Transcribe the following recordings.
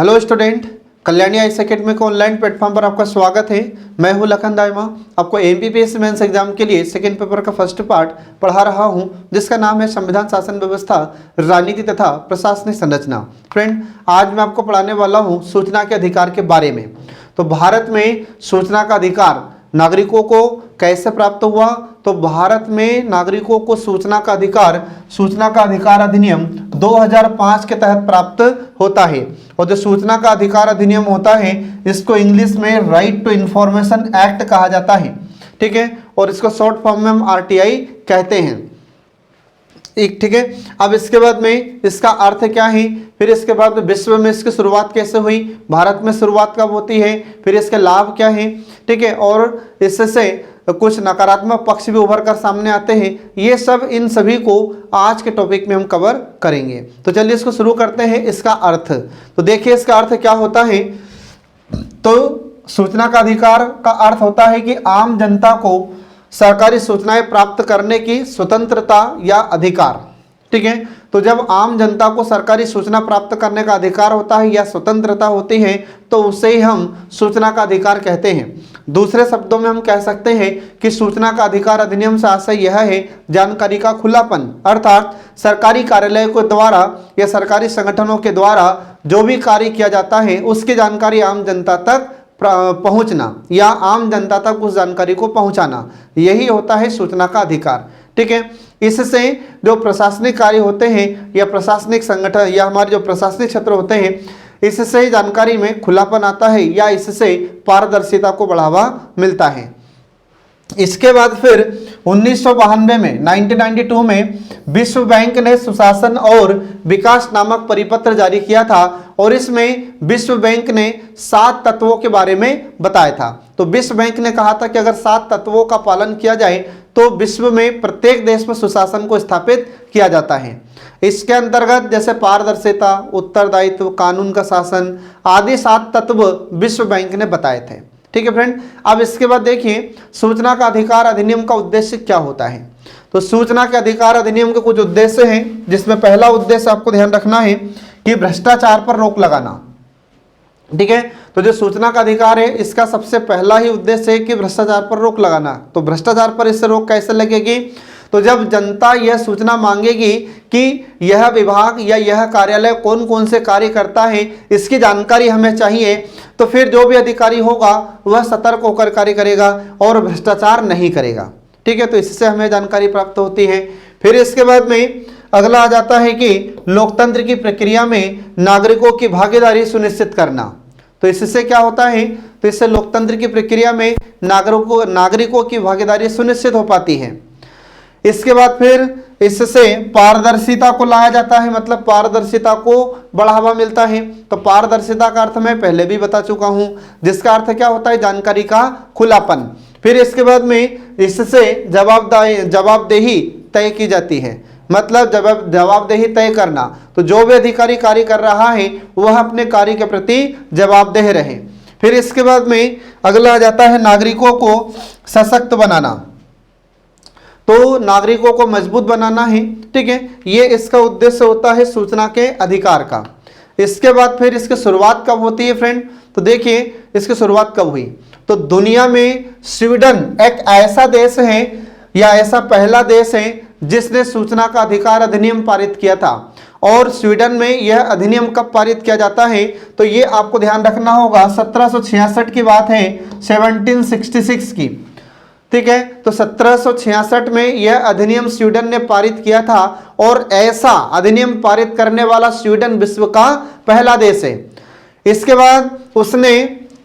Hello student, Kalyani IAS academy के online platform पर आपका स्वागत है। मैं हूं लखन दाइमा। आपको एमपीपीएससी मेंस एग्जाम के लिए सेकंड पेपर का फर्स्ट पार्ट पढ़ा रहा हूं, जिसका नाम है संविधान, शासन व्यवस्था, राजनीति तथा प्रशासनिक संरचना। फ्रेंड, आज मैं आपको पढ़ाने वाला हूं सूचना के अधिकार के बारे में। तो भारत में सूचना का अधिकार नागरिकों को कैसे प्राप्त हुआ? तो भारत में नागरिकों को सूचना का अधिकार अधिनियम 2005 के तहत प्राप्त होता है। और जो सूचना का अधिकार अधिनियम होता है, इसको इंग्लिश में राइट टू इंफॉर्मेशन एक्ट कहा जाता है, ठीक है। और इसको शॉर्ट फॉर्म में हम आरटीआई कहते हैं, ठीक है। अब इसके बाद में इसका अर्थ क्या है, फिर इसके बाद में विश्व में इसकी शुरुआत कैसे हुई, भारत में शुरुआत कब होती है, फिर इसके लाभ क्या है, ठीक है। और इससे कुछ नकारात्मक पक्ष भी उभर कर सामने आते हैं। ये सब इन सभी को आज के टॉपिक में हम कवर करेंगे। तो चलिए इसको शुरू करते हैं। इसका अर्थ तो देखिए, इसका अर्थ क्या होता है। तो सूचना का अधिकार का अर्थ होता है कि आम जनता को सरकारी सूचनाएं प्राप्त करने की स्वतंत्रता या अधिकार, ठीक है। तो जब आम जनता को सरकारी सूचना प्राप्त करने का अधिकार होता है या स्वतंत्रता होती है, तो उसे ही हम सूचना का अधिकार कहते हैं। दूसरे शब्दों में हम कह सकते हैं कि सूचना का अधिकार अधिनियम से आशय यह है जानकारी का खुलापन, अर्थात सरकारी कार्यालय के द्वारा या सरकारी संगठनों के द्वारा जो भी कार्य किया जाता है, उसकी जानकारी आम जनता तक पहुंचना या आम जनता तक उस जानकारी को पहुंचाना, यही होता है सूचना का अधिकार, ठीक है। इससे जो प्रशासनिक कार्य होते हैं या प्रशासनिक संगठन या हमारे जो प्रशासनिक क्षेत्र होते हैं, इससे जानकारी में खुलापन आता है या इससे पारदर्शिता को बढ़ावा मिलता है। इसके बाद फिर 1992 में 1992 में विश्व बैंक ने सुशासन और विकास नामक परिपत्र जारी किया था, और इसमें विश्व बैंक ने 7 तत्वों के बारे में बताया था। तो विश्व बैंक ने कहा था कि अगर 7 तत्वों का पालन किया जाए तो विश्व में प्रत्येक देश में सुशासन को स्थापित किया जाता है। इसके अंतर्गत जैसे पारदर्शिता, उत्तरदायित्व, कानून का शासन आदि 7 तत्व विश्व बैंक ने बताए थे, ठीक है फ्रेंड। अब इसके बाद देखिए सूचना का अधिकार अधिनियम का उद्देश्य क्या होता है। तो सूचना के अधिकार अधिनियम के कुछ उद्देश्य हैं, जिसमें पहला उद्देश्य आपको ध्यान रखना है कि भ्रष्टाचार पर रोक लगाना, ठीक है। तो जो सूचना का अधिकार है, इसका सबसे पहला ही उद्देश्य है कि भ्रष्टाचार पर रोक लगाना। तो भ्रष्टाचार पर इससे रोक कैसे लगेगी? तो जब जनता यह सूचना मांगेगी कि यह विभाग या यह कार्यालय कौन कौन से कार्य करता है, इसकी जानकारी हमें चाहिए, तो फिर जो भी अधिकारी होगा वह सतर्क होकर कार्य करेगा और भ्रष्टाचार नहीं करेगा, ठीक है। तो इससे हमें जानकारी प्राप्त होती है। फिर इसके बाद में अगला आ जाता है कि लोकतंत्र की प्रक्रिया में नागरिकों की भागीदारी सुनिश्चित करना। तो इससे क्या होता है? तो इससे लोकतंत्र की प्रक्रिया में नागरिकों की भागीदारी सुनिश्चित हो पाती है। इसके बाद फिर इससे पारदर्शिता को लाया जाता है, मतलब पारदर्शिता को बढ़ावा मिलता है। तो पारदर्शिता का अर्थ मैं पहले भी बता चुका हूं, जिसका अर्थ क्या होता है? जानकारी का खुलापन। फिर इसके बाद में इससे जवाबदेही तय की जाती है, मतलब जवाबदेही तय करना। तो जो भी अधिकारी कार्य कर रहा है वह अपने कार्य के प्रति जवाबदेह रहे। फिर इसके बाद में अगला आ जाता है नागरिकों को सशक्त बनाना। तो नागरिकों को मजबूत बनाना है, ठीक है। ये इसका उद्देश्य होता है सूचना के अधिकार का। इसके बाद फिर इसकी शुरुआत कब होती है फ्रेंड? तो देखिए इसकी शुरुआत कब हुई। तो दुनिया में स्वीडन एक ऐसा देश है या ऐसा पहला देश है जिसने सूचना का अधिकार अधिनियम पारित किया था। और स्वीडन में यह अधिनियम कब पारित किया जाता है? तो ये आपको ध्यान रखना होगा, 1766 की बात है, 1766 की, ठीक है। तो 1766 में यह अधिनियम स्वीडन ने पारित किया था, और ऐसा अधिनियम पारित करने वाला स्वीडन विश्व का पहला देश है। इसके बाद उसने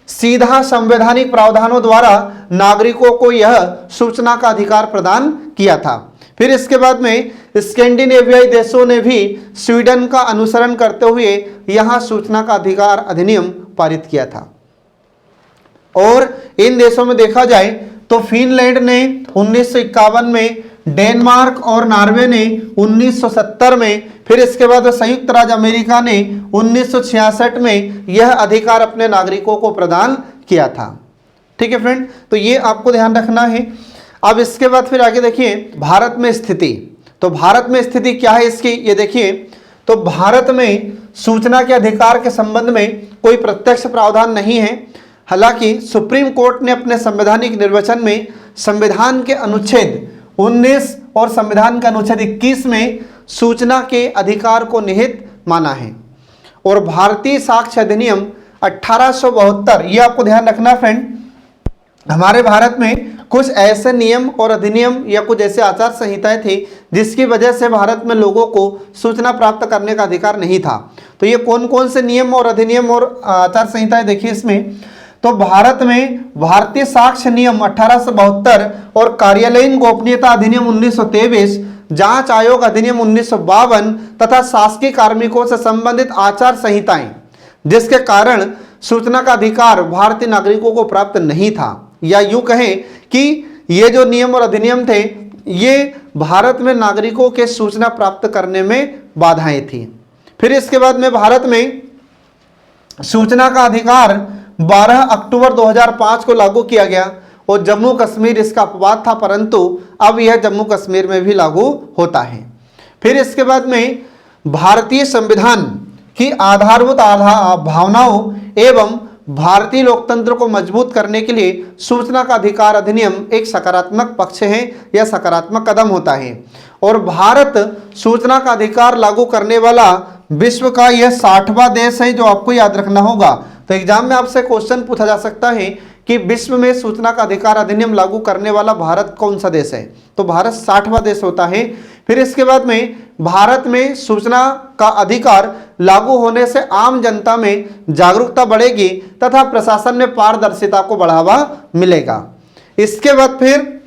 सीधा संवैधानिक प्रावधानों द्वारा नागरिकों को यह सूचना का अधिकार प्रदान किया था। फिर इसके बाद में स्कैंडिनेवियाई देशों ने भी स्वीडन का अनुसरण करते हुए यहां सूचना का अधिकार अधिनियम पारित किया था। और इन देशों में देखा जाए तो फिनलैंड ने 1951 में, डेनमार्क और नॉर्वे ने 1970 में, फिर इसके बाद संयुक्त राज्य अमेरिका ने 1966 में यह अधिकार अपने नागरिकों को प्रदान किया था, ठीक है फ्रेंड। तो ये आपको ध्यान रखना है। अब इसके बाद फिर आगे देखिए भारत में स्थिति। तो भारत में स्थिति क्या है इसकी, ये देखिए। तो भारत में सूचना के अधिकार के संबंध में कोई प्रत्यक्ष प्रावधान नहीं है। हालांकि सुप्रीम कोर्ट ने अपने संवैधानिक निर्वचन में संविधान के अनुच्छेद 19 और संविधान के अनुच्छेद 21 में सूचना के अधिकार को निहित माना है। और भारतीय साक्ष्य अधिनियम 1872, ये आपको ध्यान रखना फ्रेंड, हमारे भारत में कुछ ऐसे नियम और अधिनियम या कुछ ऐसे आचार संहिताएं थी जिसकी वजह से भारत में लोगों को सूचना प्राप्त करने का अधिकार नहीं था। तो ये कौन कौन से नियम और अधिनियम और आचार संहिताएं देखिए इसमें। तो भारत में भारतीय साक्ष्य नियम 1872 और कार्यालयीन गोपनीयता अधिनियम 1923, जांच आयोग अधिनियम 1952 तथा शासकीय कार्मिकों से संबंधित आचार संहिताएं, जिसके कारण सूचना का अधिकार भारतीय नागरिकों को प्राप्त नहीं था। या यूं कहें कि ये जो नियम और अधिनियम थे ये भारत में नागरिकों के सूचना प्राप्त करने में बाधाएं थी। फिर इसके बाद में भारत में सूचना का अधिकार 12 अक्टूबर 2005 को लागू किया गया और जम्मू कश्मीर इसका अपवाद था, परंतु अब यह जम्मू कश्मीर में भी लागू होता है। फिर इसके बाद में भारतीय संविधान की आधारभूत भावनाओं एवं भारतीय लोकतंत्र को मजबूत करने के लिए सूचना का अधिकार अधिनियम एक सकारात्मक पक्ष है या सकारात्मक कदम होता है। और भारत सूचना का अधिकार लागू करने वाला विश्व का यह 60वां देश है, जो आपको याद रखना होगा। तो एग्जाम में आपसे क्वेश्चन पूछा जा सकता है कि विश्व में सूचना का अधिकार अधिनियम लागू करने वाला भारत कौन सा देश है, तो भारत 60वां देश होता है। फिर इसके बाद में भारत में सूचना का अधिकार लागू होने से आम जनता में जागरूकता बढ़ेगी तथा प्रशासन में पारदर्शिता को बढ़ावा मिलेगा। इसके बाद फिर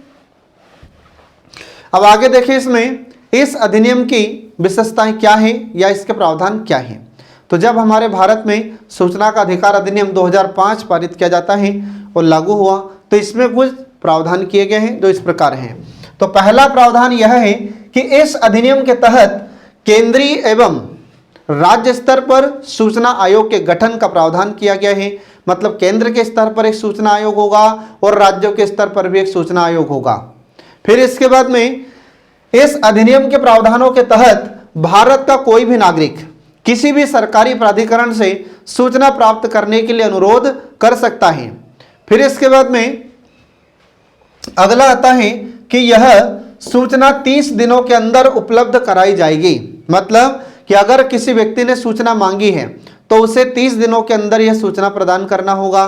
अब आगे देखिए इसमें इस अधिनियम की विशेषताएं क्या हैं या इसके प्रावधान क्या हैं। तो जब हमारे भारत में सूचना का अधिकार अधिनियम 2005 पारित किया जाता है और लागू हुआ तो इसमें कुछ प्रावधान किए गए हैं जो इस प्रकार हैं। तो पहला प्रावधान यह है कि इस अधिनियम के तहत केंद्रीय एवं राज्य स्तर पर सूचना आयोग के गठन का प्रावधान किया गया है। मतलब केंद्र के स्तर पर एक सूचना आयोग होगा और राज्यों के स्तर पर भी एक सूचना आयोग होगा। फिर इसके बाद में इस अधिनियम के प्रावधानों के तहत भारत का कोई भी नागरिक किसी भी सरकारी प्राधिकरण से सूचना प्राप्त करने के लिए अनुरोध कर सकता है। फिर इसके बाद में अगला आता है कि यह सूचना 30 दिनों के अंदर उपलब्ध कराई जाएगी। मतलब कि अगर किसी व्यक्ति ने सूचना मांगी है तो उसे 30 दिनों के अंदर यह सूचना प्रदान करना होगा।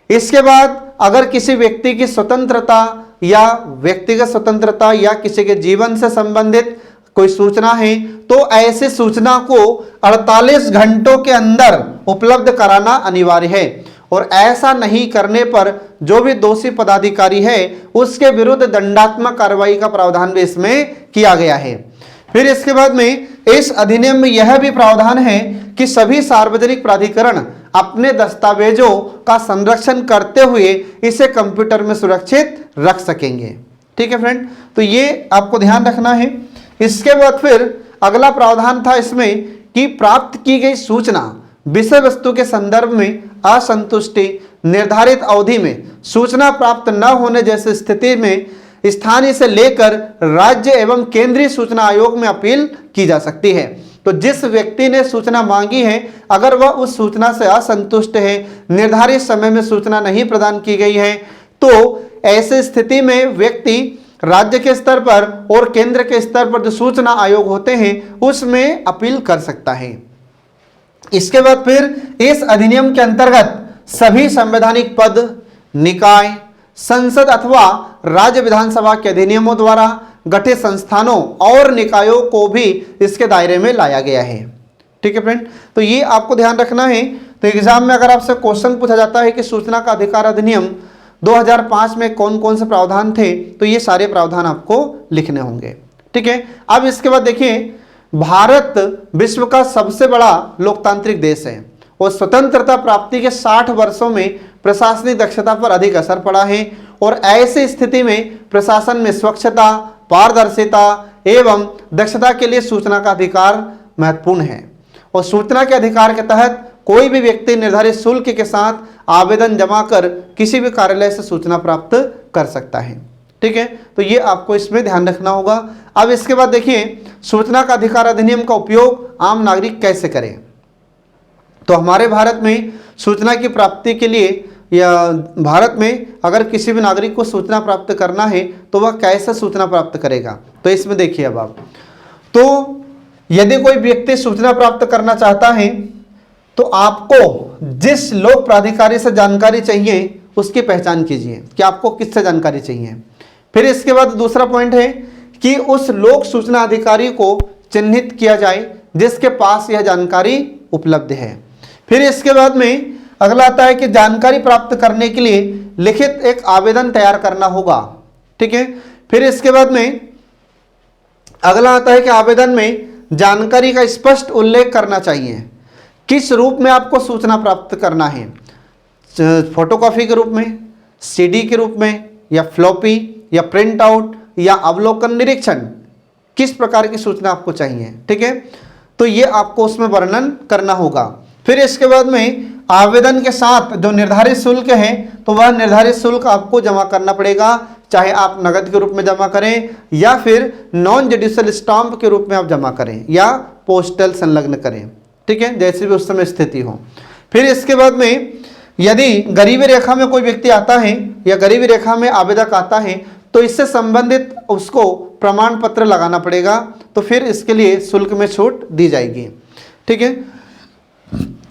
इसके बाद अगर किसी व्यक्ति की स्वतंत्रता या व्यक्तिगत स्वतंत्रता या किसी के जीवन से संबंधित कोई सूचना है तो ऐसे सूचना को 48 घंटों के अंदर उपलब्ध कराना अनिवार्य है। और ऐसा नहीं करने पर जो भी दोषी पदाधिकारी है उसके विरुद्ध दंडात्मक कार्रवाई का प्रावधान भी इसमें किया गया है। फिर इसके बाद में इस अधिनियम में यह भी प्रावधान है कि सभी सार्वजनिक प्राधिकरण अपने दस्तावेजों का संरक्षण करते हुए इसे कंप्यूटर में सुरक्षित रख सकेंगे। ठीक है फ्रेंड, तो ये आपको ध्यान रखना है। इसके बाद फिर अगला प्रावधान था इसमें कि प्राप्त की गई सूचना विषय वस्तु के संदर्भ में असंतुष्टि निर्धारित अवधि में सूचना प्राप्त न होने जैसी स्थिति में स्थानीय से लेकर राज्य एवं केंद्रीय सूचना आयोग में अपील की जा सकती है। तो जिस व्यक्ति ने सूचना मांगी है अगर वह उस सूचना से असंतुष्ट है, निर्धारित समय में सूचना नहीं प्रदान की गई है, तो ऐसे स्थिति में व्यक्ति राज्य के स्तर पर और केंद्र के स्तर पर जो सूचना आयोग होते हैं उसमें अपील कर सकता है। इसके बाद फिर इस अधिनियम के अंतर्गत सभी संवैधानिक पद, निकाय, संसद अथवा राज्य विधानसभा के अधिनियमों द्वारा गठित संस्थानों और निकायों को भी इसके दायरे में लाया गया है। ठीक है फ्रेंड, तो ये आपको ध्यान रखना है। तो एग्जाम में अगर आपसे क्वेश्चन पूछा जाता है कि सूचना का अधिकार अधिनियम 2005 में कौन कौन से प्रावधान थे, तो ये सारे प्रावधान आपको लिखने होंगे। ठीक है, अब इसके बाद देखिए भारत विश्व का सबसे बड़ा लोकतांत्रिक देश है और स्वतंत्रता प्राप्ति के 60 वर्षों में प्रशासनिक दक्षता पर अधिक असर पड़ा है। और ऐसी स्थिति में प्रशासन में स्वच्छता, पारदर्शिता एवं दक्षता के लिए सूचना का अधिकार महत्वपूर्ण है। और सूचना के अधिकार के तहत कोई भी व्यक्ति निर्धारित शुल्क के साथ आवेदन जमा कर किसी भी कार्यालय से सूचना प्राप्त कर सकता है। ठीक है, तो ये आपको इसमें ध्यान रखना होगा। अब इसके बाद देखिए सूचना का अधिकार अधिनियम का उपयोग आम नागरिक कैसे करें। तो हमारे भारत में सूचना की प्राप्ति के लिए या भारत में अगर किसी भी नागरिक को सूचना प्राप्त करना है तो वह कैसे सूचना प्राप्त करेगा, तो इसमें देखिए अब आप, तो यदि कोई व्यक्ति सूचना प्राप्त करना चाहता है तो आपको जिस लोक प्राधिकारी से जानकारी चाहिए उसकी पहचान कीजिए कि आपको किससे जानकारी चाहिए। फिर इसके बाद दूसरा पॉइंट है कि उस लोक सूचना अधिकारी को चिन्हित किया जाए जिसके पास यह जानकारी उपलब्ध है। फिर इसके बाद में अगला आता है कि जानकारी प्राप्त करने के लिए लिखित एक आवेदन तैयार करना होगा, ठीक है। फिर इसके बाद में अगला आता है कि आवेदन में जानकारी का स्पष्ट उल्लेख करना चाहिए, किस रूप में आपको सूचना प्राप्त करना है, फोटोकॉपी के रूप में, सीडी के रूप में, या फ्लॉपी, या प्रिंट आउट, या अवलोकन निरीक्षण, किस प्रकार की सूचना आपको चाहिए, ठीक है। तो ये आपको उसमें वर्णन करना होगा। फिर इसके बाद में आवेदन के साथ जो निर्धारित शुल्क है तो वह निर्धारित शुल्क आपको जमा करना पड़ेगा, चाहे आप नगद के रूप में जमा करें या फिर नॉन जुडिशियल स्टाम्प के रूप में आप जमा करें या पोस्टल संलग्न करें, ठीक है, जैसे भी उस समय स्थिति हो। फिर इसके बाद में यदि गरीबी रेखा में कोई व्यक्ति आता है या गरीबी रेखा में आवेदक आता है तो इससे संबंधित उसको प्रमाण पत्र लगाना पड़ेगा, तो फिर इसके लिए शुल्क में छूट दी जाएगी, ठीक है।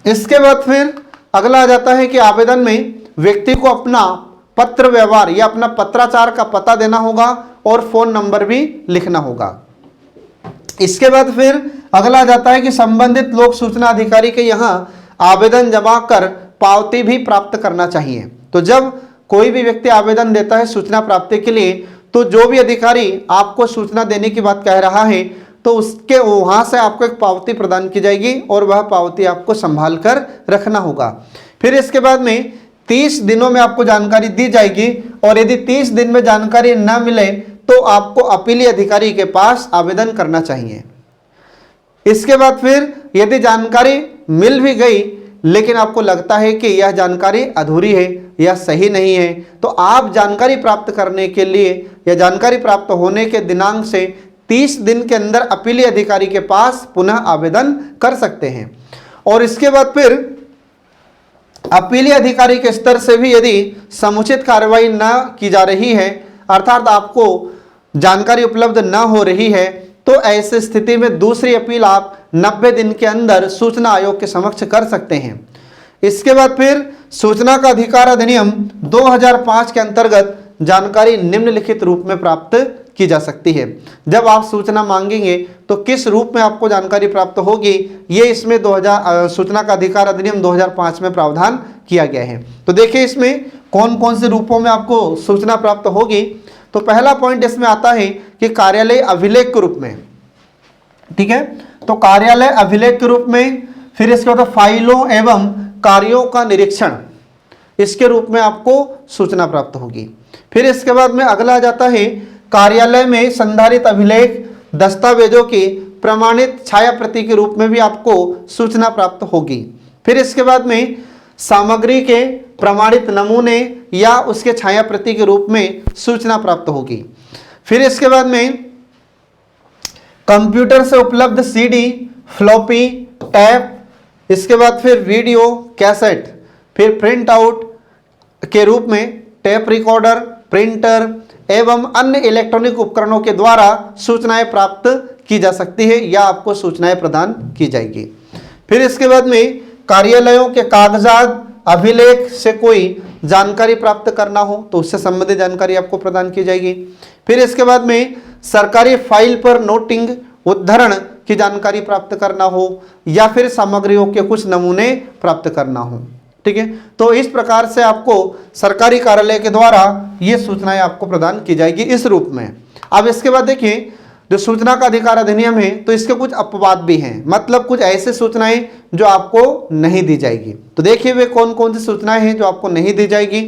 इसके बाद फिर अगला आ जाता है कि आवेदन में व्यक्ति को अपना पत्र व्यवहार या अपना पत्राचार का पता देना होगा और फोन नंबर भी लिखना होगा। इसके बाद फिर अगला आ जाता है कि संबंधित लोक सूचना अधिकारी के यहाँ आवेदन जमा कर पावती भी प्राप्त करना चाहिए। तो जब कोई भी व्यक्ति आवेदन देता है सूचना प्राप्ति के लिए तो जो भी अधिकारी आपको सूचना देने की बात कह रहा है तो उसके वहाँ से आपको एक पावती प्रदान की जाएगी और वह पावती आपको संभाल कर रखना होगा। फिर इसके बाद में 30 दिनों में आपको जानकारी दी जाएगी और यदि 30 दिन में जानकारी न मिले तो आपको अपीली अधिकारी के पास आवेदन करना चाहिए। इसके बाद फिर यदि जानकारी मिल भी गई लेकिन आपको लगता है कि यह जानकारी अधूरी है या सही नहीं है तो आप जानकारी प्राप्त करने के लिए या जानकारी प्राप्त होने के दिनांक से 30 दिन के अंदर अपीली अधिकारी के पास पुनः आवेदन कर सकते हैं। और इसके बाद फिर अपीली अधिकारी के स्तर से भी यदि समुचित कार्रवाई न की जा रही है अर्थात आपको जानकारी उपलब्ध न हो रही है तो ऐसी स्थिति में दूसरी अपील आप 90 दिन के अंदर सूचना आयोग के समक्ष कर सकते हैं। इसके बाद फिर सूचना का अधिकार अधिनियम 2005 के अंतर्गत जानकारी निम्नलिखित रूप में प्राप्त की जा सकती है। जब आप सूचना मांगेंगे तो किस रूप में आपको जानकारी प्राप्त होगी ये इसमें सूचना का अधिकार अधिनियम 2005 में प्रावधान किया गया है। तो देखिए इसमें कौन कौन से रूपों में आपको सूचना प्राप्त होगी। तो पहला पॉइंट इसमें आता है कि कार्यालय अभिलेख के रूप में, ठीक है, तो कार्यालय अभिलेख के रूप में। फिर इसके बाद फाइलों एवं कार्यों का निरीक्षण, इसके रूप में आपको सूचना प्राप्त होगी। फिर इसके बाद में अगला आ जाता है कार्यालय में संधारित अभिलेख दस्तावेजों की प्रमाणित छाया प्रति के रूप में भी आपको सूचना प्राप्त होगी। फिर इसके बाद में सामग्री के प्रमाणित नमूने या उसके छाया प्रति के रूप में सूचना प्राप्त होगी। फिर इसके बाद में कंप्यूटर से उपलब्ध सीडी, फ्लॉपी, टैप, इसके बाद फिर वीडियो कैसेट, फिर प्रिंट आउट के रूप में टेप रिकॉर्डर, प्रिंटर एवं अन्य इलेक्ट्रॉनिक उपकरणों के द्वारा सूचनाएं प्राप्त की जा सकती है या आपको सूचनाएं प्रदान की जाएगी। फिर इसके बाद में कार्यालयों के कागजात अभिलेख से कोई जानकारी प्राप्त करना हो तो उससे संबंधित जानकारी आपको प्रदान की जाएगी। फिर इसके बाद में सरकारी फाइल पर नोटिंग उद्धरण की जानकारी प्राप्त करना हो या फिर सामग्रियों के कुछ नमूने प्राप्त करना हो, ठीक है। तो इस प्रकार से आपको सरकारी कार्यालय के द्वारा ये सूचनाएं आपको प्रदान की जाएगी इस रूप में। अब इसके बाद देखिए जो सूचना का अधिकार अधिनियम है तो इसके कुछ अपवाद भी हैं, मतलब कुछ ऐसे सूचनाएं जो आपको नहीं दी जाएगी। तो देखिए वे कौन कौन सी सूचनाएं हैं जो आपको नहीं दी जाएगी।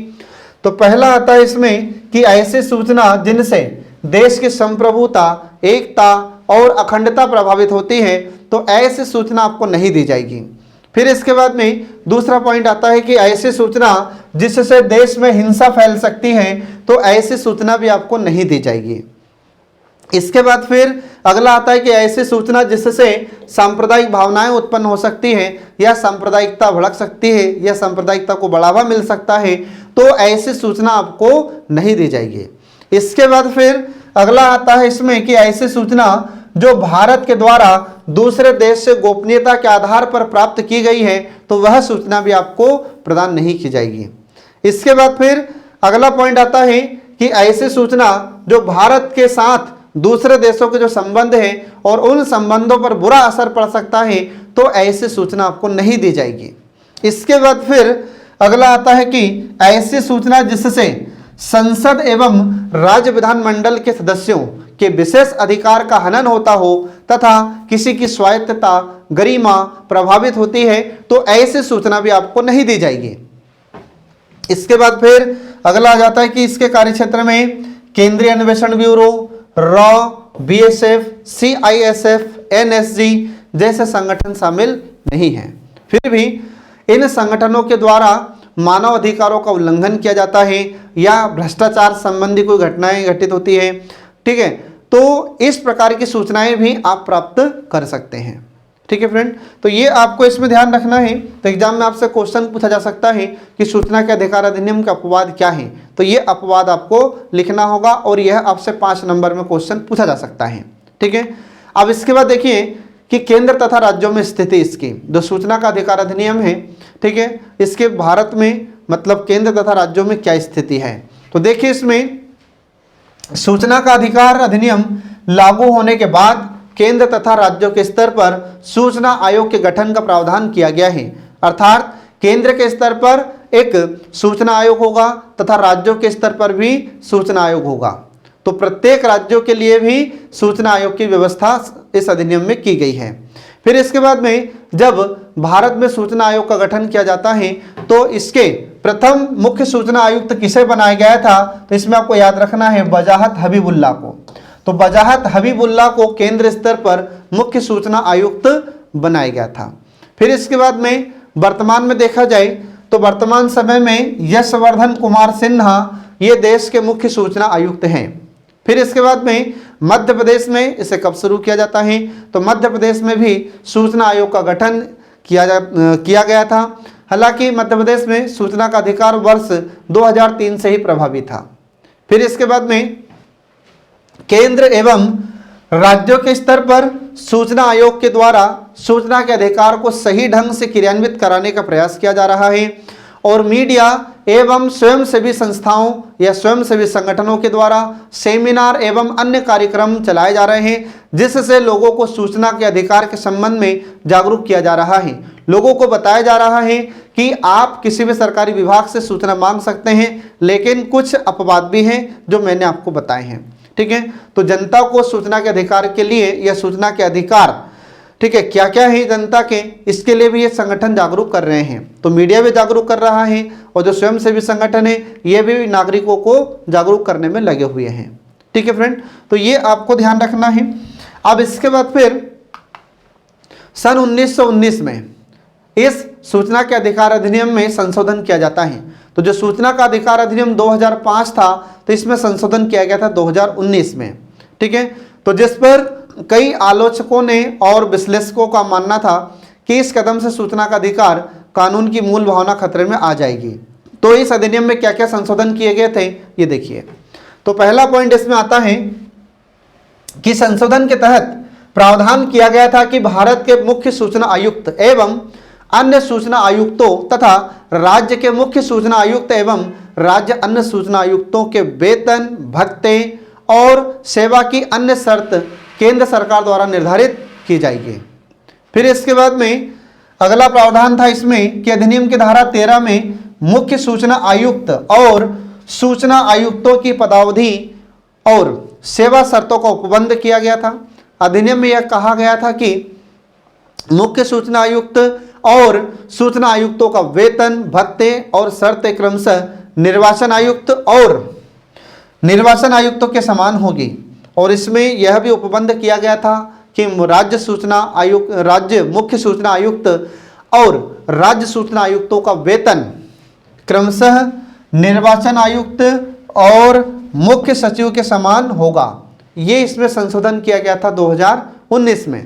तो पहला आता है इसमें कि ऐसे सूचना जिनसे देश की संप्रभुता, एकता और अखंडता प्रभावित होती है तो ऐसी सूचना आपको नहीं दी जाएगी। फिर इसके बाद में दूसरा पॉइंट आता है कि ऐसी सूचना जिससे देश में हिंसा फैल सकती है तो ऐसी सूचना भी आपको नहीं दी जाएगी। इसके बाद फिर अगला आता है कि ऐसी सूचना जिससे सांप्रदायिक भावनाएं उत्पन्न हो सकती हैं या सांप्रदायिकता भड़क सकती है या सांप्रदायिकता को बढ़ावा मिल सकता है, तो ऐसी सूचना आपको नहीं दी जाएगी। इसके बाद फिर अगला आता है इसमें कि ऐसी सूचना जो भारत के द्वारा दूसरे देश से गोपनीयता के आधार पर प्राप्त की गई है, तो वह सूचना भी आपको प्रदान नहीं की जाएगी। इसके बाद फिर अगला पॉइंट आता है कि ऐसी सूचना जो भारत के साथ दूसरे देशों के जो संबंध है और उन संबंधों पर बुरा असर पड़ सकता है, तो ऐसी सूचना आपको नहीं दी जाएगी। इसके बाद फिर अगला आता है कि ऐसी सूचना जिससे संसद एवं राज्य विधानमंडल के सदस्यों के विशेष अधिकार का हनन होता हो तथा किसी की स्वायत्तता गरिमा प्रभावित होती है, तो ऐसी सूचना भी आपको नहीं दी जाएगी। इसके बाद फिर अगला आ जाता है कि इसके कार्यक्षेत्र में केंद्रीय अन्वेषण bureau, raw, BSF, CISF, NSG जैसे संगठन शामिल नहीं हैं। फिर भी इन संगठनों के द्वारा मानव अधिकारों का उल्लंघन किया जाता है या भ्रष्टाचार संबंधी कोई घटनाएं घटित होती है, ठीक है, तो इस प्रकार की सूचनाएं भी आप प्राप्त कर सकते हैं। ठीक है फ्रेंड, तो ये आपको इसमें ध्यान रखना है। तो एग्जाम में आपसे क्वेश्चन पूछा जा सकता है कि सूचना के अधिकार अधिनियम का अपवाद क्या है, तो ये अपवाद आपको लिखना होगा और यह आपसे 5 नंबर में क्वेश्चन पूछा जा सकता है। ठीक है, अब इसके बाद देखिए कि केंद्र तथा राज्यों में स्थिति इसकी जो सूचना का अधिकार अधिनियम है, ठीक है, इसके भारत में मतलब केंद्र तथा राज्यों में क्या स्थिति है। तो देखिए इसमें सूचना का अधिकार अधिनियम लागू होने के बाद केंद्र तथा राज्यों के स्तर पर सूचना आयोग के गठन का प्रावधान किया गया है। अर्थात केंद्र के स्तर पर एक सूचना आयोग होगा तथा राज्यों के स्तर पर भी सूचना आयोग होगा। तो प्रत्येक राज्यों के लिए भी सूचना आयोग की व्यवस्था इस अधिनियम में की गई है। फिर इसके बाद में जब भारत में सूचना आयोग का गठन किया जाता है, तो इसके प्रथम मुख्य सूचना आयुक्त किसे बनाया गया था, तो इसमें आपको याद रखना है वजाहत हबीबुल्लाह को। तो वजाहत हबीबुल्लाह को केंद्र स्तर पर मुख्य सूचना आयुक्त बनाया गया था। फिर इसके बाद में वर्तमान में देखा जाए तो वर्तमान समय में यशवर्धन कुमार सिन्हा ये देश के मुख्य सूचना आयुक्त हैं। फिर इसके बाद में मध्य प्रदेश में इसे कब शुरू किया जाता है, तो मध्य प्रदेश में भी सूचना आयोग का गठन किया गया था। हालांकि मध्य प्रदेश में सूचना का अधिकार वर्ष 2003 से ही प्रभावी था। फिर इसके बाद में केंद्र एवं राज्यों के स्तर पर सूचना आयोग के द्वारा सूचना के अधिकार को सही ढंग से क्रियान्वित कराने का प्रयास किया जा रहा है और मीडिया एवं स्वयंसेवी संस्थाओं या स्वयंसेवी संगठनों के द्वारा सेमिनार एवं अन्य कार्यक्रम चलाए जा रहे हैं, जिससे लोगों को सूचना के अधिकार के संबंध में जागरूक किया जा रहा है। लोगों को बताया जा रहा है कि आप किसी भी सरकारी विभाग से सूचना मांग सकते हैं, लेकिन कुछ अपवाद भी हैं जो मैंने आपको बताए हैं। ठीक है, तो जनता को सूचना के अधिकार के लिए या सूचना के अधिकार, ठीक है, क्या क्या है जनता के, इसके लिए भी ये संगठन जागरूक कर रहे हैं। तो मीडिया भी जागरूक कर रहा है और जो स्वयंसेवी संगठन है ये भी नागरिकों को जागरूक करने में लगे हुए हैं। ठीक है फ्रेंड, तो ये आपको ध्यान रखना है। अब इसके बाद फिर सन 1919 में इस सूचना के अधिकार अधिनियम में संशोधन किया जाता है। तो जो सूचना का अधिकार अधिनियम 2005 था, तो इसमें संशोधन किया गया था 2019 में। ठीक है, तो जिस पर कई आलोचकों ने और विश्लेषकों का मानना था कि इस कदम से सूचना का अधिकार कानून की मूल भावना खतरे में आ जाएगी। तो इस अधिनियम में क्या क्या संशोधन किए गए थे ये देखिए। तो पहला पॉइंट इसमें आता है कि संशोधन के तहत प्रावधान किया गया था कि भारत के मुख्य सूचना आयुक्त एवं अन्य सूचना आयुक्तों तथा राज्य के मुख्य सूचना आयुक्त एवं राज्य अन्य सूचना आयुक्तों के वेतन, भत्ते और सेवा की अन्य शर्त केंद्र सरकार द्वारा निर्धारित की जाएगी। फिर इसके बाद में अगला प्रावधान था इसमें कि अधिनियम की धारा 13 में मुख्य सूचना आयुक्त और सूचना आयुक्तों की पदावधि और सेवा शर्तों का उपबंध किया गया था। अधिनियम में यह कहा गया था कि मुख्य सूचना आयुक्त और सूचना आयुक्तों का वेतन, भत्ते और शर्तें क्रमशः निर्वाचन आयुक्त और निर्वाचन आयुक्तों के समान होगी। और इसमें यह भी उपबंध किया गया था कि राज्य मुख्य सूचना आयुक्त और राज्य सूचना आयुक्तों का वेतन क्रमशः निर्वाचन आयुक्त और मुख्य सचिव के समान होगा। ये इसमें संशोधन किया गया था 2019 में।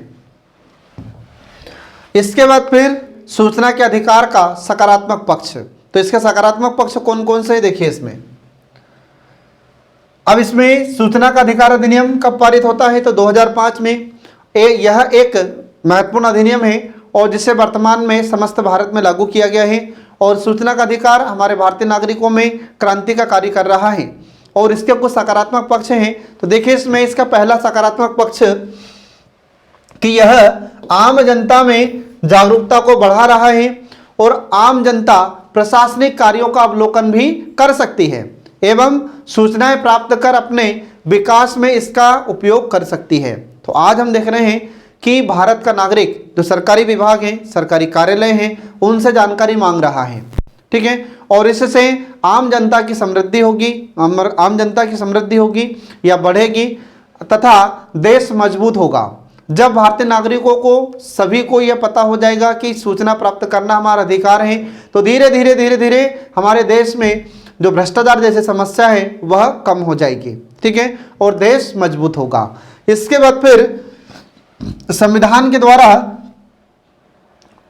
इसके बाद फिर सूचना के अधिकार का सकारात्मक पक्ष, तो इसके सकारात्मक पक्ष कौन कौन से देखिए इसमें। अब इसमें सूचना का अधिकार अधिनियम कब पारित होता है, तो 2005 में। यह एक महत्वपूर्ण अधिनियम है और जिसे वर्तमान में समस्त भारत में लागू किया गया है और सूचना का अधिकार हमारे भारतीय नागरिकों में क्रांति का कार्य कर रहा है। और इसके कुछ सकारात्मक पक्ष हैं, तो देखिए इसमें इसका पहला सकारात्मक पक्ष कि यह आम जनता में जागरूकता को बढ़ा रहा है और आम जनता प्रशासनिक कार्यों का अवलोकन भी कर सकती है एवं सूचनाएं प्राप्त कर अपने विकास में इसका उपयोग कर सकती है। तो आज हम देख रहे हैं कि भारत का नागरिक जो सरकारी विभाग हैं, सरकारी कार्यालय हैं, उनसे जानकारी मांग रहा है, ठीक है। और इससे आम जनता की समृद्धि होगी, आम जनता की समृद्धि होगी या बढ़ेगी तथा देश मजबूत होगा। जब भारतीय नागरिकों को सभी को यह पता हो जाएगा कि सूचना प्राप्त करना हमारा अधिकार है, तो धीरे धीरे हमारे देश में जो भ्रष्टाचार जैसी समस्या है वह कम हो जाएगी, ठीक है, और देश मजबूत होगा। इसके बाद फिर संविधान के द्वारा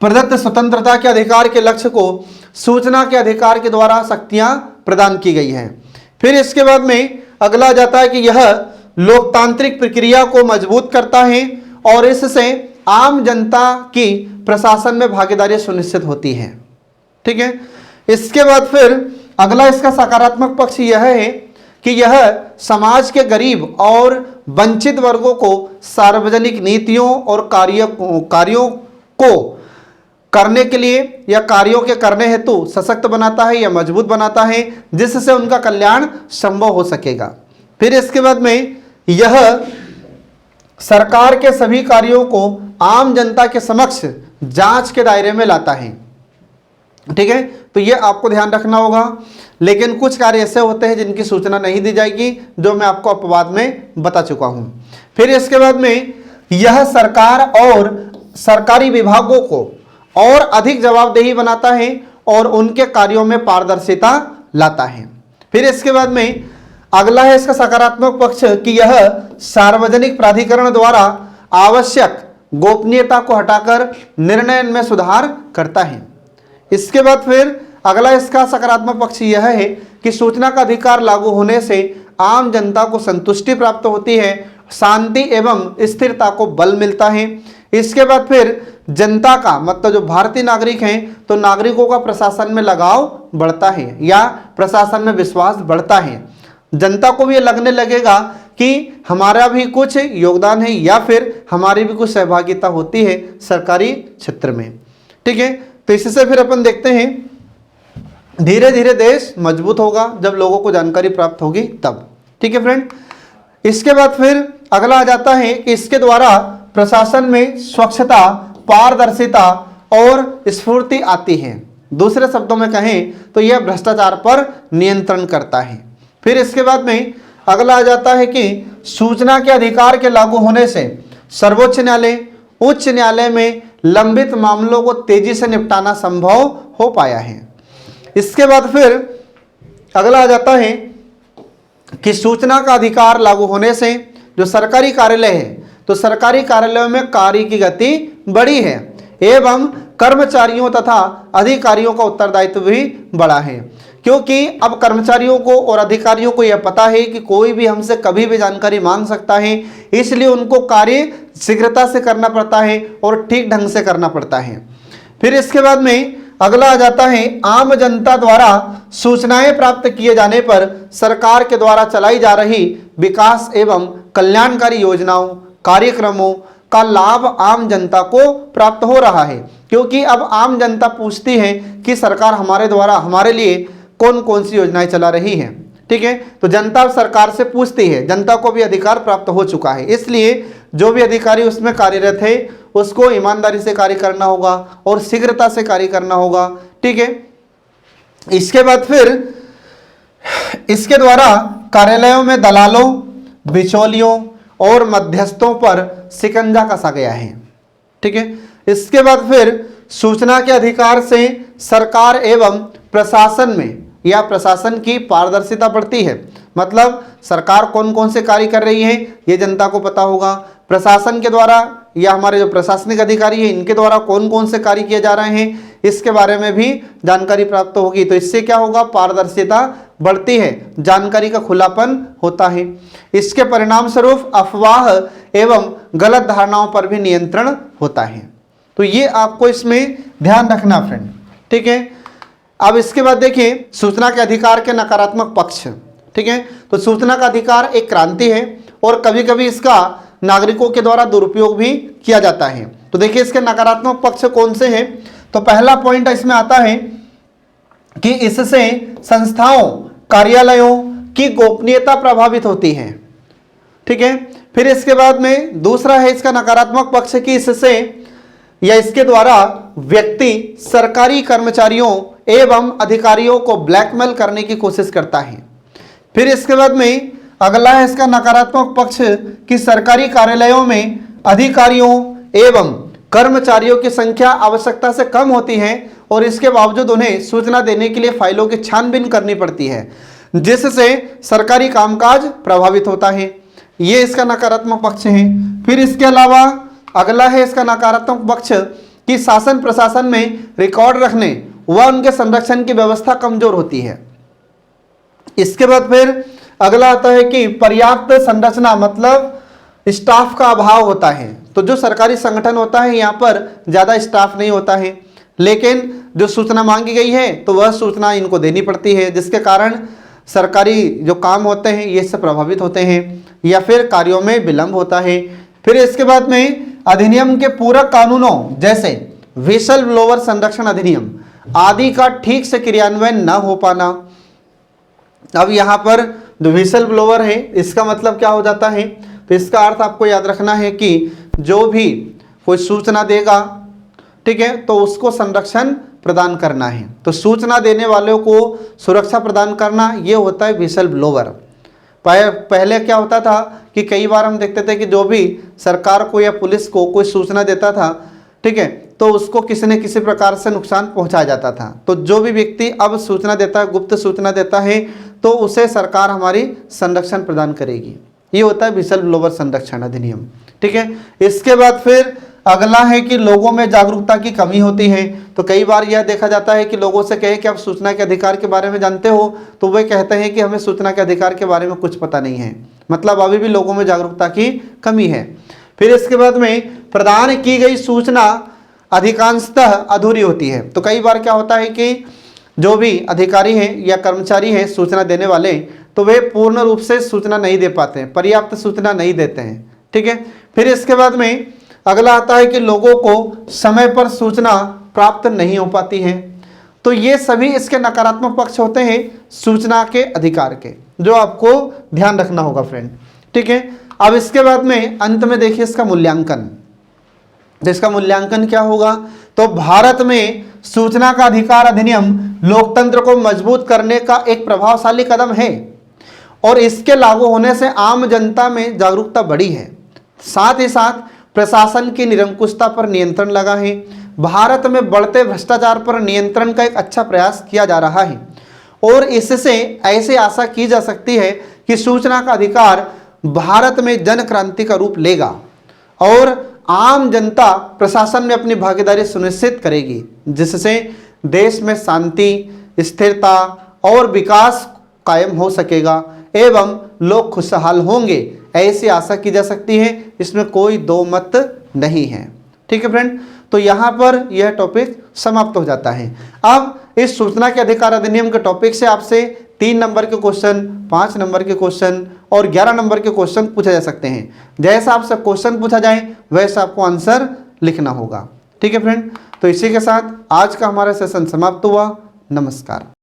प्रदत्त स्वतंत्रता के अधिकार के लक्ष्य को सूचना के अधिकार के द्वारा शक्तियां प्रदान की गई हैं। फिर इसके बाद में अगला जाता है कि यह लोकतांत्रिक प्रक्रिया को मजबूत करता है और इससे आम जनता की प्रशासन में भागीदारी सुनिश्चित होती है, ठीक है। इसके बाद फिर अगला इसका सकारात्मक पक्ष यह है कि यह समाज के गरीब और वंचित वर्गों को सार्वजनिक नीतियों और कार्यों को करने के लिए या कार्यों के करने हेतु सशक्त बनाता है या मजबूत बनाता है, जिससे उनका कल्याण संभव हो सकेगा। फिर इसके बाद में यह सरकार के सभी कार्यों को आम जनता के समक्ष जांच के दायरे में लाता है, ठीक है। तो ये आपको ध्यान रखना होगा। लेकिन कुछ कार्य ऐसे होते हैं जिनकी सूचना नहीं दी जाएगी, जो मैं आपको अपवाद में बता चुका हूं। फिर इसके बाद में यह सरकार और सरकारी विभागों को और अधिक जवाबदेही बनाता है और उनके कार्यों में पारदर्शिता लाता है। फिर इसके बाद में अगला है इसका सकारात्मक पक्ष कि यह सार्वजनिक प्राधिकरण द्वारा आवश्यक गोपनीयता को हटाकर निर्णय में सुधार करता है। इसके बाद फिर अगला इसका सकारात्मक पक्ष यह है कि सूचना का अधिकार लागू होने से आम जनता को संतुष्टि प्राप्त होती है, शांति एवं स्थिरता को बल मिलता है। इसके बाद फिर जनता का मतलब जो भारतीय नागरिक हैं, तो नागरिकों का प्रशासन में लगाव बढ़ता है या प्रशासन में विश्वास बढ़ता है। जनता को भी ये लगने लगेगा कि हमारा भी कुछ योगदान है या फिर हमारी भी कुछ सहभागिता होती है सरकारी क्षेत्र में, ठीक है। तो इससे फिर अपन देखते हैं धीरे धीरे देश मजबूत होगा जब लोगों को जानकारी प्राप्त होगी तब, ठीक है फ्रेंड। इसके बाद फिर अगला आ जाता है कि इसके द्वारा प्रशासन में स्वच्छता, पारदर्शिता और स्फूर्ति आती है। दूसरे शब्दों में कहें तो यह भ्रष्टाचार पर नियंत्रण करता है। फिर इसके बाद में अगला आ जाता है कि सूचना के अधिकार के लागू होने से सर्वोच्च न्यायालय, उच्च न्यायालय में लंबित मामलों को तेजी से निपटाना संभव हो पाया है। इसके बाद फिर अगला आ जाता है कि सूचना का अधिकार लागू होने से जो सरकारी कार्यालय है, तो सरकारी कार्यालयों में कार्य की गति बढ़ी है एवं कर्मचारियों तथा अधिकारियों का उत्तरदायित्व भी बढ़ा है, क्योंकि अब कर्मचारियों को और अधिकारियों को यह पता है कि कोई भी हमसे कभी भी जानकारी मांग सकता है, इसलिए उनको कार्य शीघ्रता से करना पड़ता है और ठीक ढंग से करना पड़ता है। फिर इसके बाद में अगला आ जाता है आम जनता द्वारा सूचनाएं प्राप्त किए जाने पर सरकार के द्वारा चलाई जा रही विकास एवं कल्याणकारी योजनाओं, कार्यक्रमों का लाभ आम जनता को प्राप्त हो रहा है, क्योंकि अब आम जनता पूछती है कि सरकार हमारे द्वारा हमारे लिए कौन कौन सी योजनाएं चला रही हैं, ठीक है। तो जनता सरकार से पूछती है, जनता को भी अधिकार प्राप्त हो चुका है, इसलिए जो भी अधिकारी उसमें कार्यरत है उसको ईमानदारी से कार्य करना होगा और शीघ्रता से कार्य करना होगा, ठीक है। इसके बाद फिर इसके द्वारा कार्यालयों में दलालों, बिचौलियों और मध्यस्थों पर शिकंजा कसा गया है, ठीक है। इसके बाद फिर सूचना के अधिकार से सरकार एवं प्रशासन में या प्रशासन की पारदर्शिता बढ़ती है, मतलब सरकार कौन कौन से कार्य कर रही है ये जनता को पता होगा, प्रशासन के द्वारा या हमारे जो प्रशासनिक अधिकारी हैं इनके द्वारा कौन कौन से कार्य किए जा रहे हैं इसके बारे में भी जानकारी प्राप्त होगी। तो इससे क्या होगा, पारदर्शिता बढ़ती है, जानकारी का खुलापन होता है। इसके परिणाम स्वरूप अफवाह एवं गलत धारणाओं पर भी नियंत्रण होता है। तो ये आपको इसमें ध्यान रखना फ्रेंड, ठीक है। अब इसके बाद देखिए सूचना के अधिकार के नकारात्मक पक्ष, ठीक है। तो सूचना का अधिकार एक क्रांति है और कभी कभी इसका नागरिकों के द्वारा दुरुपयोग भी किया जाता है। तो देखिए इसके नकारात्मक पक्ष कौन से हैं। तो पहला पॉइंट इसमें आता है कि इससे संस्थाओं कार्यालयों की गोपनीयता प्रभावित होती है, ठीक है। फिर इसके बाद में दूसरा है इसका नकारात्मक पक्ष कि इससे या इसके द्वारा व्यक्ति सरकारी कर्मचारियों एवं अधिकारियों को ब्लैकमेल करने की कोशिश करता है। फिर इसके बाद में अगला है इसका नकारात्मक पक्ष कि सरकारी कार्यालयों में अधिकारियों एवं कर्मचारियों की संख्या आवश्यकता से कम होती है और इसके बावजूद उन्हें सूचना देने के लिए फाइलों की छानबीन करनी पड़ती है, जिससे सरकारी कामकाज प्रभावित होता है। ये इसका नकारात्मक पक्ष है। फिर इसके अलावा अगला है इसका नकारात्मक पक्ष कि शासन प्रशासन में रिकॉर्ड रखने व उनके संरक्षण की व्यवस्था कमजोर होती है। इसके बाद फिर अगला आता है कि पर्याप्त संरचना मतलब स्टाफ का अभाव होता है। तो जो सरकारी संगठन होता है यहाँ पर ज़्यादा स्टाफ नहीं होता है, लेकिन जो सूचना मांगी गई है तो वह सूचना इनको देनी पड़ती है, जिसके कारण सरकारी जो काम होते हैं ये सब प्रभावित होते हैं या फिर कार्यों में विलंब होता है। फिर इसके बाद में अधिनियम के पूरक कानूनों जैसे व्हिसल ब्लोअर संरक्षण अधिनियम आदि का ठीक से क्रियान्वयन न हो पाना। अब यहाँ पर जो व्हिसल ब्लोअर है इसका मतलब क्या हो जाता है, तो इसका अर्थ आपको याद रखना है कि जो भी कोई सूचना देगा, ठीक है, तो उसको संरक्षण प्रदान करना है। तो सूचना देने वालों को सुरक्षा प्रदान करना ये होता है व्हिसल ब्लोअर। पहले क्या होता था कि कई बार हम देखते थे कि जो भी सरकार को या पुलिस को कोई सूचना देता था, ठीक है, तो उसको किसी न किसी प्रकार से नुकसान पहुंचाया जाता था। तो जो भी व्यक्ति अब सूचना देता है, गुप्त सूचना देता है, तो उसे सरकार हमारी संरक्षण प्रदान करेगी। ये होता है व्हिसल ब्लोअर संरक्षण अधिनियम, ठीक है। इसके बाद फिर अगला है कि लोगों में जागरूकता की कमी होती है। तो कई बार यह देखा जाता है कि लोगों से कहे कि आप सूचना के अधिकार के बारे में जानते हो, तो वे कहते हैं कि हमें सूचना के अधिकार के बारे में कुछ पता नहीं है। मतलब अभी भी लोगों में जागरूकता की कमी है। फिर इसके बाद में प्रदान की गई सूचना अधिकांशतः अधूरी होती है। तो कई बार क्या होता है कि जो भी अधिकारी हैं या कर्मचारी हैं सूचना देने वाले, तो वे पूर्ण रूप से सूचना नहीं दे पाते हैं, पर्याप्त सूचना नहीं देते हैं, ठीक है। फिर इसके बाद में अगला आता है कि लोगों को समय पर सूचना प्राप्त नहीं हो पाती है। तो ये सभी इसके नकारात्मक पक्ष होते हैं सूचना के अधिकार के, जो आपको ध्यान रखना होगा फ्रेंड, ठीक है। अब इसके बाद में अंत में देखिए इसका मूल्यांकन। इसका मूल्यांकन क्या होगा, तो भारत में सूचना का अधिकार अधिनियम लोकतंत्र को मजबूत करने का एक प्रभावशाली कदम है और इसके लागू होने से आम जनता में जागरूकता बढ़ी है। साथ ही साथ प्रशासन की निरंकुशता पर नियंत्रण लगा है। भारत में बढ़ते भ्रष्टाचार पर नियंत्रण का एक अच्छा प्रयास किया जा रहा है और इससे ऐसे आशा की जा सकती है कि सूचना का अधिकार भारत में जन क्रांति का रूप लेगा और आम जनता प्रशासन में अपनी भागीदारी सुनिश्चित करेगी, जिससे देश में शांति, स्थिरता और विकास कायम हो सकेगा एवं लोग खुशहाल होंगे, ऐसी आशा की जा सकती है। इसमें कोई दो मत नहीं है, ठीक है फ्रेंड। तो यहाँ पर यह टॉपिक समाप्त हो जाता है। अब इस सूचना के अधिकार अधिनियम के टॉपिक से आपसे 3 नंबर के क्वेश्चन, 5 नंबर के क्वेश्चन और 11 नंबर के क्वेश्चन पूछे जा सकते हैं। जैसा आपसे क्वेश्चन पूछा जाए वैसा आपको आंसर लिखना होगा, ठीक है फ्रेंड। तो इसी के साथ आज का हमारा सेशन समाप्त हुआ। नमस्कार।